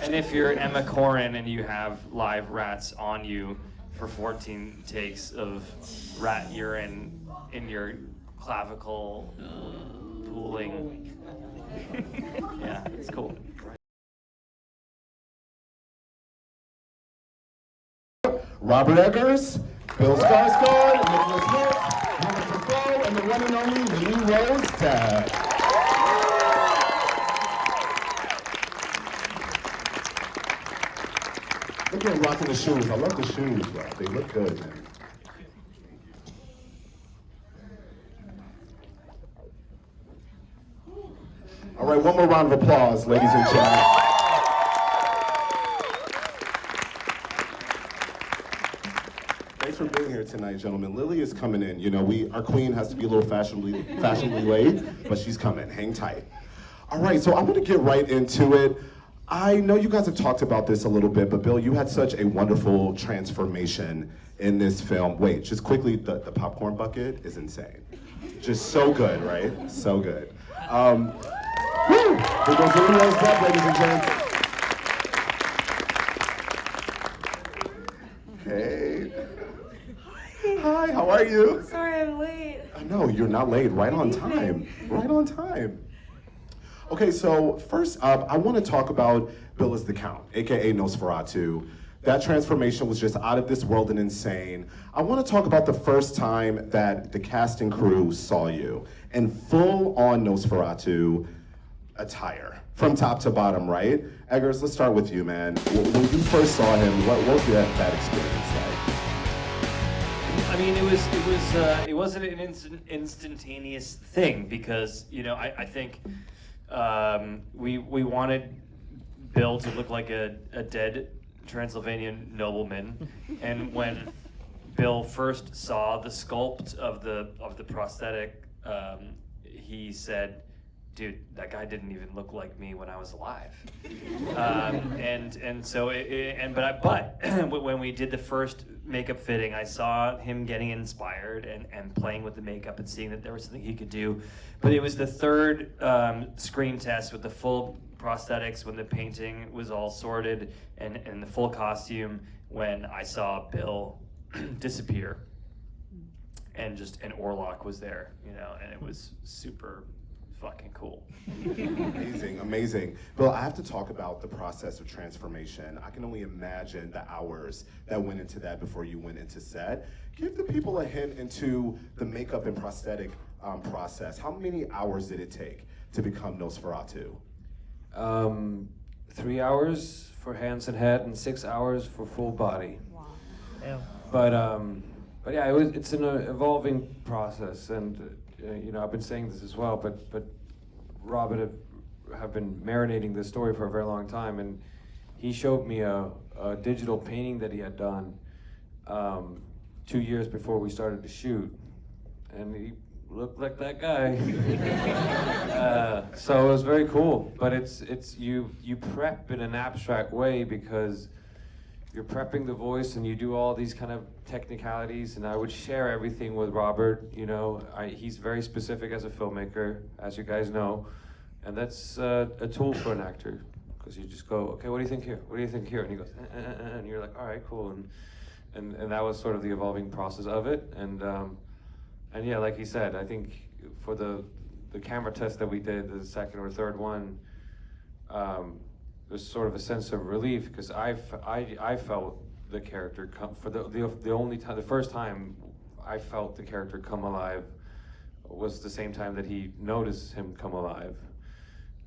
And if you're Emma Corrin and you have live rats on you for 14 takes of rat urine in your clavicle pooling. Yeah, it's cool. Robert Eggers, Bill Skarsgård, Nicholas Hoult, Willem Dafoe, and the one and only Lily Rose Depp. Look at him rocking the shoes. I love the shoes, bro. They look good, man. All right, one more round of applause, ladies and gentlemen. Thanks for being here tonight, gentlemen. Lily is coming in. You know, our queen has to be a little fashionably late, but she's coming. Hang tight. All right, so I'm gonna get right into it. I know you guys have talked about this a little bit, but Bill, you had such a wonderful transformation in this film. Wait, just quickly, the popcorn bucket is insane. Just so good, right? So good. Woo! Here goes Lily Rose Depp, ladies and gentlemen. Hey. Hi, how are you? Sorry I'm late. No, you're not late. Right on time. Right on time. Okay, so first up, I want to talk about Bill as the Count, aka Nosferatu. That transformation was just out of this world and insane. I want to talk about the first time that the cast and crew saw you in full-on Nosferatu attire, from top to bottom, right? Eggers, let's start with you, man. When you first saw him, what was that experience like? I mean, it wasn't an instantaneous thing because, you know, I think we wanted Bill to look like a dead Transylvanian nobleman, and when Bill first saw the sculpt of the prosthetic, he said, "Dude, that guy didn't even look like me when I was alive." But when we did the first makeup fitting, I saw him getting inspired and playing with the makeup and seeing that there was something he could do. But it was the third screen test with the full prosthetics, when the painting was all sorted and the full costume, when I saw Bill disappear and Orlok was there, you know, and it was super fucking cool. Amazing, amazing. Bill, I have to talk about the process of transformation. I can only imagine the hours that went into that before you went into set. Give the people a hint into the makeup and prosthetic process. How many hours did it take to become Nosferatu? 3 hours for hands and head and 6 hours for full body. Wow. Yeah. But yeah, it's an evolving process, and you know, I've been saying this as well, but Robert have been marinating this story for a very long time, and he showed me a digital painting that he had done 2 years before we started to shoot, and he looked like that guy. So it was very cool, but you prep in an abstract way because you're prepping the voice and you do all these kind of technicalities, and I would share everything with Robert. You know, he's very specific as a filmmaker, as you guys know, and that's a tool for an actor, because you just go, okay, what do you think here? What do you think here? And he goes, and you're like, all right, cool, and that was sort of the evolving process of it, and yeah, like he said, I think for the camera test that we did, the second or third one, there's sort of a sense of relief, because I felt the character come for the only time, the first time I felt the character come alive was the same time that he noticed him come alive.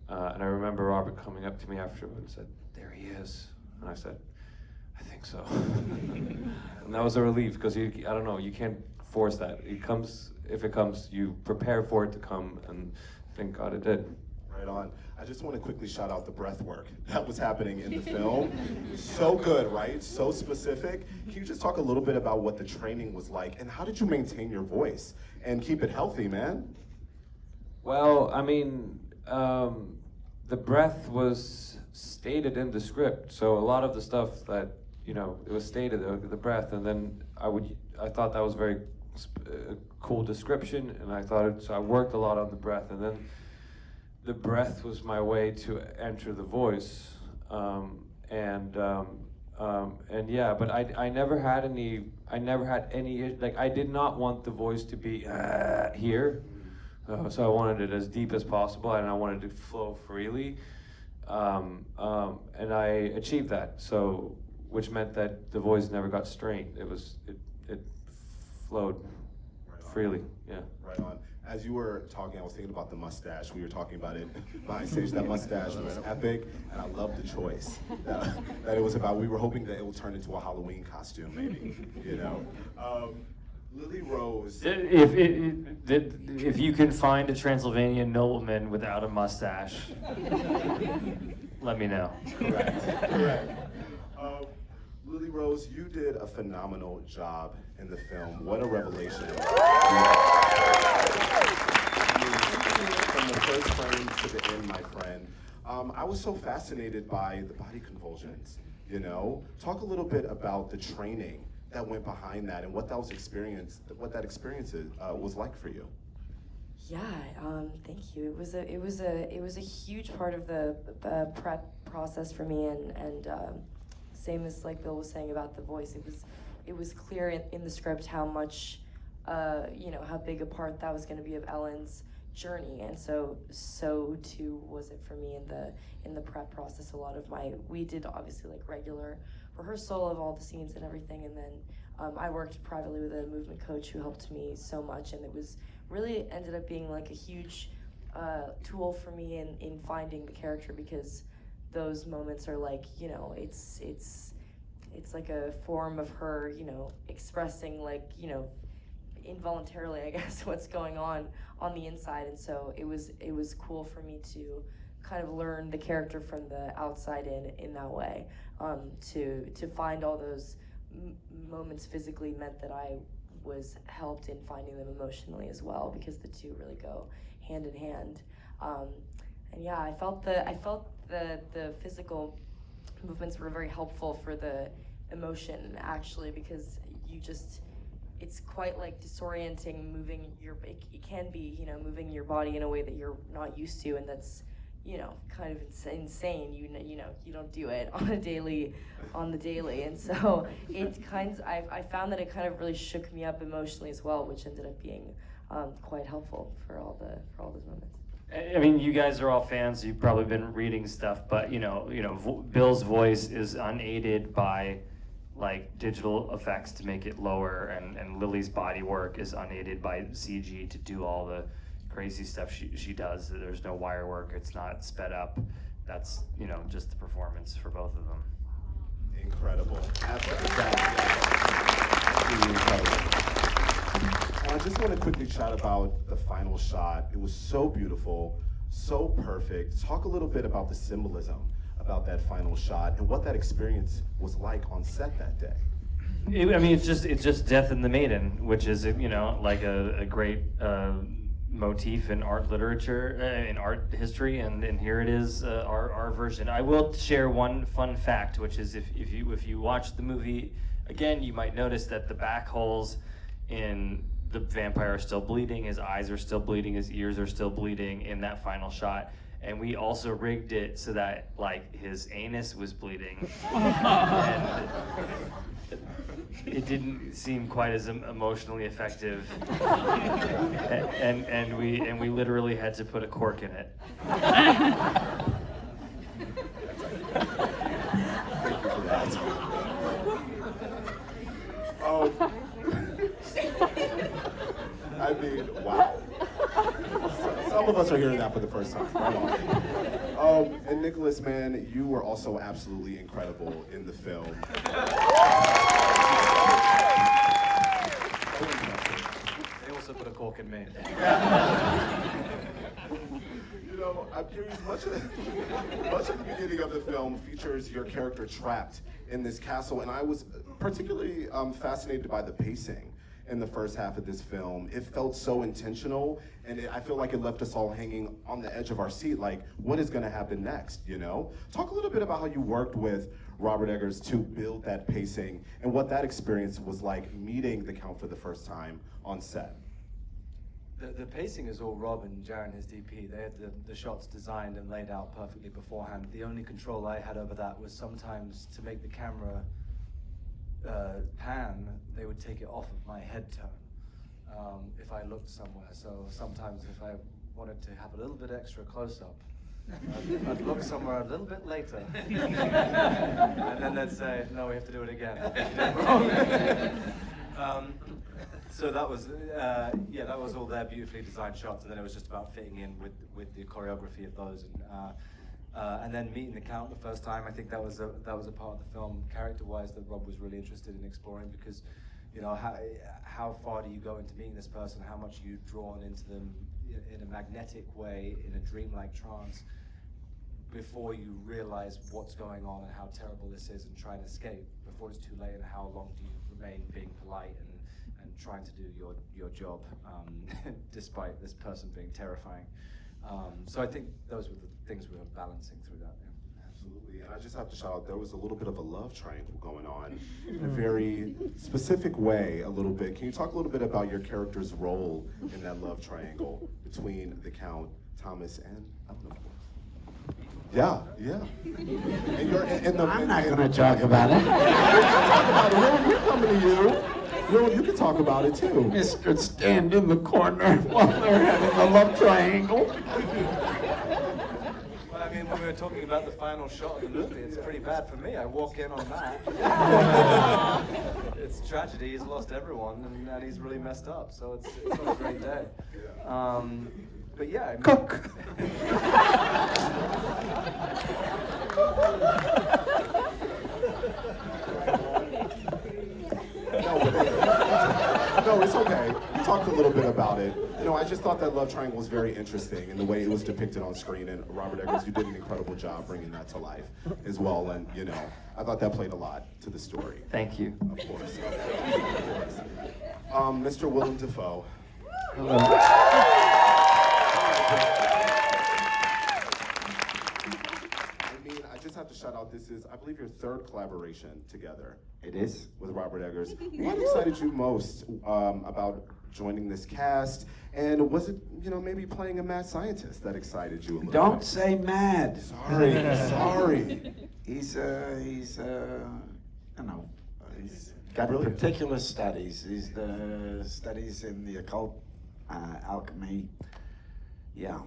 And I remember Robert coming up to me afterwards and said, "There he is," and I said, "I think so." And that was a relief, because I don't know, you can't force that. It comes, if it comes, you prepare for it to come, and thank God it did. Right on. I just want to quickly shout out the breath work that was happening in the film. So good, right? So specific. Can you just talk a little bit about what the training was like, and how did you maintain your voice and keep it healthy, man? Well, I mean, the breath was stated in the script, so a lot of the stuff that, you know, it was stated, the breath, and then I thought that was very cool description, and so I worked a lot on the breath, and then the breath was my way to enter the voice. And yeah, but I never had any, like, I did not want the voice to be here. So I wanted it as deep as possible, and I wanted it to flow freely. And I achieved that, so, which meant that the voice never got strained. It flowed freely, yeah. Right on. As you were talking, I was thinking about the mustache. We were talking about it behind stage. That mustache was epic, and I love the choice that it was about. We were hoping that it would turn into a Halloween costume, maybe, you know? Lily Rose. If you can find a Transylvanian nobleman without a mustache, let me know. Correct. Lily Rose, you did a phenomenal job in the film. What a revelation. From the first frame to the end, my friend. I was so fascinated by the body convulsions, you know? Talk a little bit about the training that went behind that and what that experience was like for you. Yeah, thank you. It was a huge part of the prep process for me, and same as like Bill was saying about the voice. It was clear in the script how much, how big a part that was going to be of Ellen's journey, and so too was it for me in the prep process. We did obviously like regular rehearsal of all the scenes and everything, and then I worked privately with a movement coach who helped me so much, and it was really ended up being like a huge tool for me in finding the character, because those moments are like, it's like a form of her, expressing like, involuntarily, I guess, what's going on the inside. And so it was cool for me to kind of learn the character from the outside in that way. To find all those moments physically meant that I was helped in finding them emotionally as well, because the two really go hand in hand. And yeah, I felt the physical movements were very helpful for the emotion, actually, because it's quite like disorienting moving it can be, moving your body in a way that you're not used to, and that's, kind of insane. You don't do it on the daily, and so I found that it kind of really shook me up emotionally as well, which ended up being quite helpful for all those moments. I mean, you guys are all fans. You've probably been reading stuff, but Bill's voice is unaided by like digital effects to make it lower, and Lily's body work is unaided by CG to do all the crazy stuff she does. There's no wire work. It's not sped up. That's just the performance for both of them. Incredible. Absolutely incredible. I just want to quickly chat about the final shot. It was so beautiful, so perfect. Talk a little bit about the symbolism about that final shot and what that experience was like on set that day. It's just Death in the Maiden, which is like a great motif in art literature, in art history, and here it is, our version. I will share one fun fact, which is if you watch the movie again, you might notice that the back holes in the vampire are still bleeding, his eyes are still bleeding, his ears are still bleeding in that final shot. And we also rigged it so that like his anus was bleeding. And it didn't seem quite as emotionally effective. and we literally had to put a cork in it. I mean, wow. Some of us are hearing that for the first time. Right on. And Nicholas, man, you were also absolutely incredible in the film. They also put a cork in me. I'm curious, much of the beginning of the film features your character trapped in this castle, and I was particularly fascinated by the pacing in the first half of this film. It felt so intentional, and I feel like it left us all hanging on the edge of our seat, like, what is gonna happen next, Talk a little bit about how you worked with Robert Eggers to build that pacing, and what that experience was like meeting the Count for the first time on set. The pacing is all Rob and Jaron, his DP. They had the shots designed and laid out perfectly beforehand. The only control I had over that was sometimes to make the camera pan, they would take it off of my head tone if I looked somewhere. So sometimes if I wanted to have a little bit extra close-up, I'd look somewhere a little bit later. And then they'd say, no, we have to do it again. So that was, that was all their beautifully designed shots, and then it was just about fitting in with the choreography of those, and then meeting the Count the first time. I think that was a part of the film, character-wise, that Rob was really interested in exploring, because, you know, how far do you go into meeting this person? How much are you drawn into them in a magnetic way, in a dreamlike trance, before you realize what's going on and how terrible this is, and try and escape before it's too late, and how long do you remain being polite and trying to do your job despite this person being terrifying. So I think those were the things we were balancing through that. Yeah. Absolutely, and I just have to shout out, there was a little bit of a love triangle going on in a very specific way, a little bit. Can you talk a little bit about your character's role in that love triangle between the Count, Thomas, and Eleanor? Yeah. And you're in the, I'm not going to talk about it. We're coming to you. Will, you can talk about it too. Mr. Stand in the corner while they're having a love triangle. Well, I mean, when we were talking about the final shot of the movie, it's pretty bad for me. I walk in on that. It's tragedy. He's lost everyone, and he's really messed up. So it's not a great day. But yeah, I mean, Cook. No, it's okay. You talked a little bit about it. You know, I just thought that love triangle was very interesting in the way it was depicted on screen. And Robert Eggers, you did an incredible job bringing that to life as well. And, you know, I thought that played a lot to the story. Thank you. Of course. Mr. Willem Dafoe. I just have to shout out, this is, I believe, your third collaboration together. It is. With Robert Eggers. What excited you most about joining this cast? And was it, you know, maybe playing a mad scientist that excited you a little Don't bit? say mad. Sorry. He's got Brilliant. particular studies. He's the studies in the occult, alchemy. Yeah.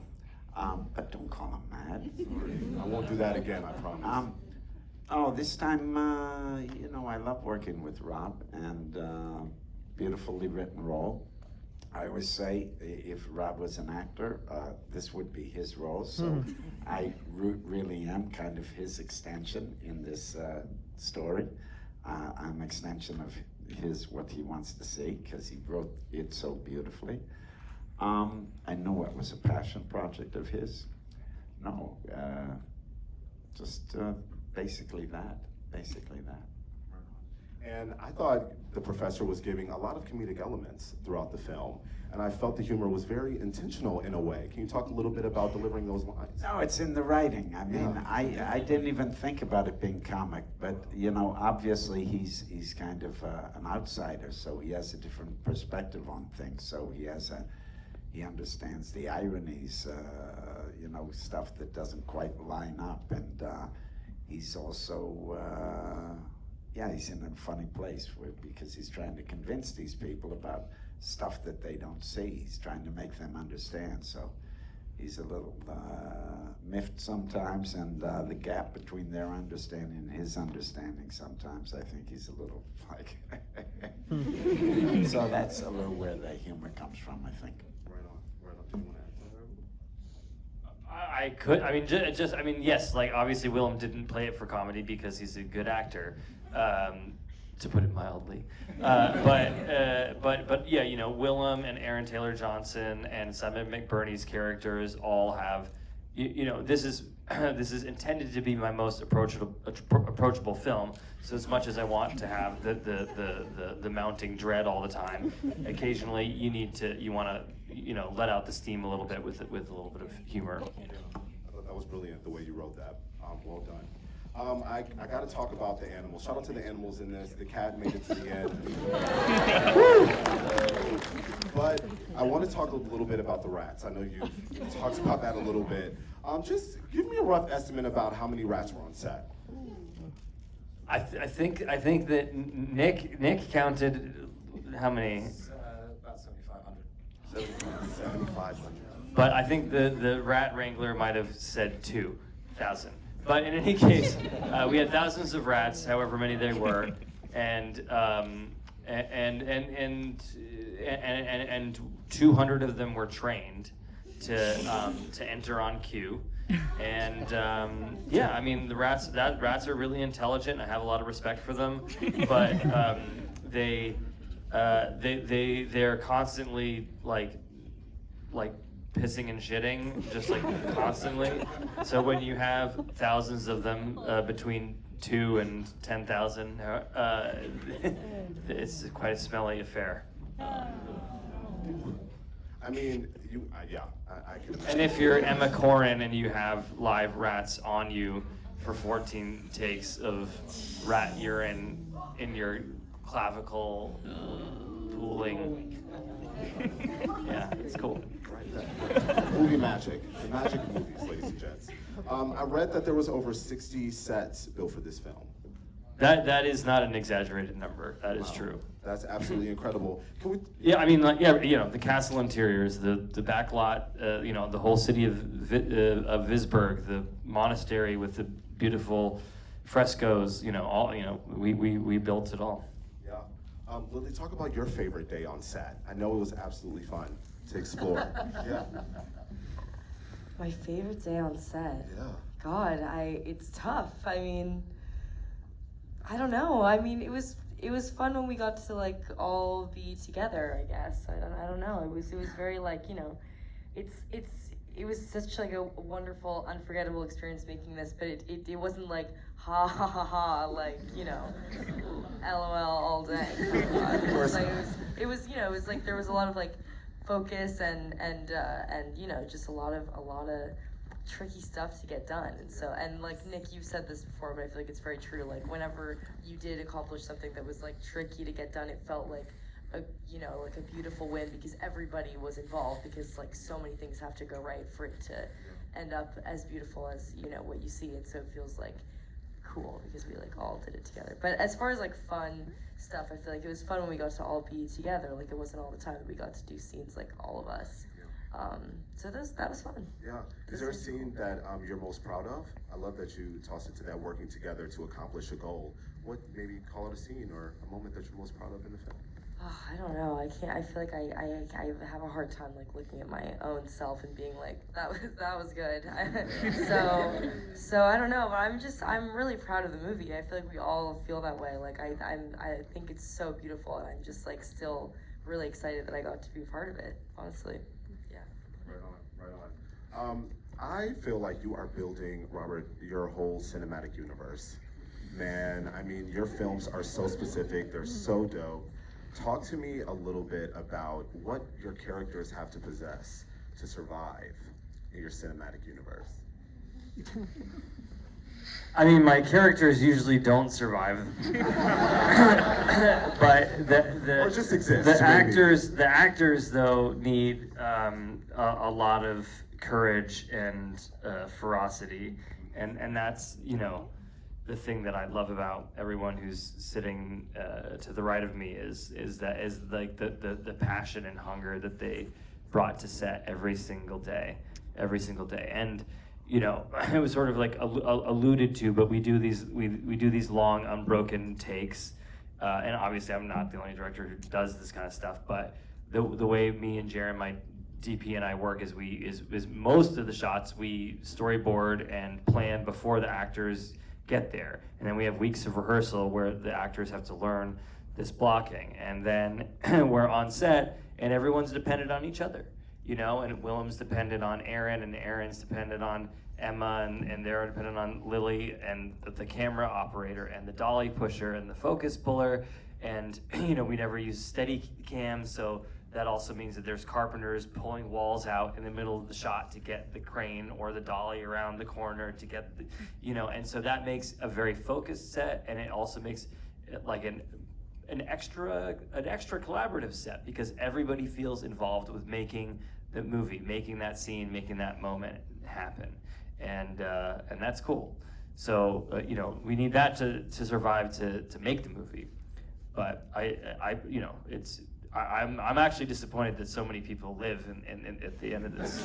But don't call him mad. I won't do that again, I promise. This time, you know, I love working with Rob, and beautifully written role. I always say, if Rob was an actor, this would be his role. So I really am kind of his extension in this story. I'm an extension of what he wants to see, because he wrote it so beautifully. I know it was a passion project of his. No, just basically that. And I thought the professor was giving a lot of comedic elements throughout the film, and I felt the humor was very intentional in a way. Can you talk a little bit about delivering those lines? No, it's in the writing. I mean, Yeah. I didn't even think about it being comic, but you know, obviously he's kind of an outsider, so he has a different perspective on things. So he understands the ironies, you know, stuff that doesn't quite line up, and he's also, he's in a funny place because he's trying to convince these people about stuff that they don't see. He's trying to make them understand, so he's a little miffed sometimes, and the gap between their understanding and his understanding sometimes, I think he's a little like, so that's a little where the humor comes from, I think. Yes, like obviously Willem didn't play it for comedy because he's a good actor, to put it mildly. But yeah, you know, Willem and Aaron Taylor Johnson and Simon McBurney's characters all have, you know, this is intended to be my most approachable film. So as much as I want to have the mounting dread all the time, occasionally you want to, you know, let out the steam a little bit with a little bit of humor. I thought that was brilliant the way you wrote that. Well done. I got to talk about the animals. Shout out to the animals in this. The cat made it to the end. Woo! But I want to talk a little bit about the rats. I know you talked about that a little bit. Just give me a rough estimate about how many rats were on set. I think that Nick counted how many? About 7,500. 7,500. But I think the rat wrangler might have said 2,000. But in any case, we had thousands of rats, however many they were, and 200 of them were trained to enter on cue. And yeah, I mean the rats are really intelligent. I have a lot of respect for them, but they're constantly like pissing and shitting, just like constantly. So when you have thousands of them, between 2 and 10,000, it's quite a smelly affair. I mean, I can imagine. And if you're Emma Corrin and you have live rats on you for 14 takes of rat urine in your clavicle pooling, yeah, it's cool. Movie magic. The magic of movies, ladies and gents. I read that there was over 60 sets built for this film. That is not an exaggerated number. That is true. That's absolutely incredible. Can we? Yeah, I mean, like, yeah, you know, the castle interiors, the back lot, you know, the whole city of Visburg, the monastery with the beautiful frescoes, you know, all, you know, we built it all. Yeah. Lily, talk about your favorite day on set. I know it was absolutely fun to explore. Yeah. My favorite day on set. Yeah. God, it's tough. I mean, I don't know. I mean, it was fun when we got to like all be together, I guess. I don't know. It was very like, you know, it was such like a wonderful, unforgettable experience making this, but it wasn't like ha ha ha ha, like, you know, LOL all day. It was you know, it was like there was a lot of like focus and you know, just a lot of tricky stuff to get done. And so, and like Nick, you've said this before, but I feel like it's very true. Like whenever you did accomplish something that was like tricky to get done, it felt like a beautiful win because everybody was involved, because like so many things have to go right for it to end up as beautiful as, you know, what you see. And so it feels like cool because we like all did it together. But as far as like fun stuff, I feel like it was fun when we got to all be together. Like it wasn't all the time that we got to do scenes like all of us. So that was fun. Yeah. Is there a scene that you're most proud of? I love that you tossed it to that working together to accomplish a goal. What, maybe call it a scene or a moment that you're most proud of in the film? Oh, I don't know. I can't. I feel like I have a hard time like looking at my own self and being like that was good. So I don't know. But I'm really proud of the movie. I feel like we all feel that way. Like I think it's so beautiful, and I'm just like still really excited that I got to be a part of it. Honestly. Right on. I feel like you are building, Robert, your whole cinematic universe. Man, I mean, your films are so specific, they're so dope. Talk to me a little bit about what your characters have to possess to survive in your cinematic universe. I mean, my characters usually don't survive, but Or just exist, the maybe. actors though need a lot of courage and ferocity, and that's, you know, the thing that I love about everyone who's sitting to the right of me is like the passion and hunger that they brought to set every single day, and you know, it was sort of like alluded to, but we do these long unbroken takes, and obviously I'm not the only director who does this kind of stuff, but the way me and Jaron, my DP, and I work is most of the shots we storyboard and plan before the actors get there, and then we have weeks of rehearsal where the actors have to learn this blocking, and then we're on set and everyone's dependent on each other, you know, and Willem's dependent on Aaron, and Aaron's dependent on Emma, and they're dependent on Lily, and the camera operator, and the dolly pusher, and the focus puller, and you know, we never use steady cam, so that also means that there's carpenters pulling walls out in the middle of the shot to get the crane or the dolly around the corner to get the, and so that makes a very focused set, and it also makes it like an extra collaborative set, because everybody feels involved with making the movie, making that scene, making that moment happen, and that's cool. So we need that to survive to make the movie. But I'm actually disappointed that so many people live in at the end of this.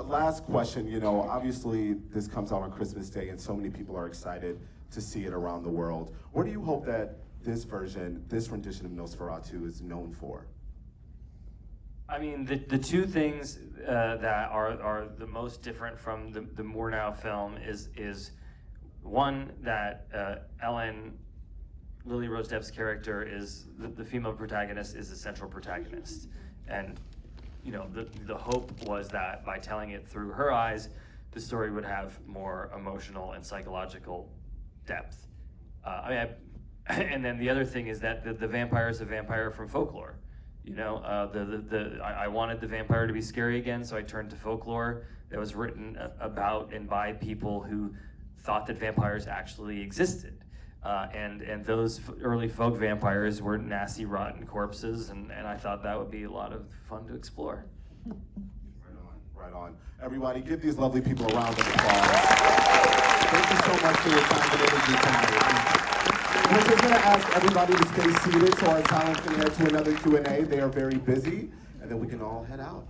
Last question, obviously this comes out on Christmas Day and so many people are excited to see it around the world. What do you hope that this rendition of Nosferatu is known for? I mean, the two things that are the most different from the Murnau film is one, that Ellen, Lily Rose Depp's character, is the female protagonist, is the central protagonist, and the hope was that by telling it through her eyes, the story would have more emotional and psychological depth. And then the other thing is that the vampire is a vampire from folklore. I wanted the vampire to be scary again, so I turned to folklore that was written about and by people who thought that vampires actually existed. And those early folk vampires were nasty, rotten corpses, and I thought that would be a lot of fun to explore. Right on. Everybody, give these lovely people a round of applause. Thank you so much for your time and energy tonight. We're just going to ask everybody to stay seated so our talent can head to another Q&A. They are very busy, and then we can all head out.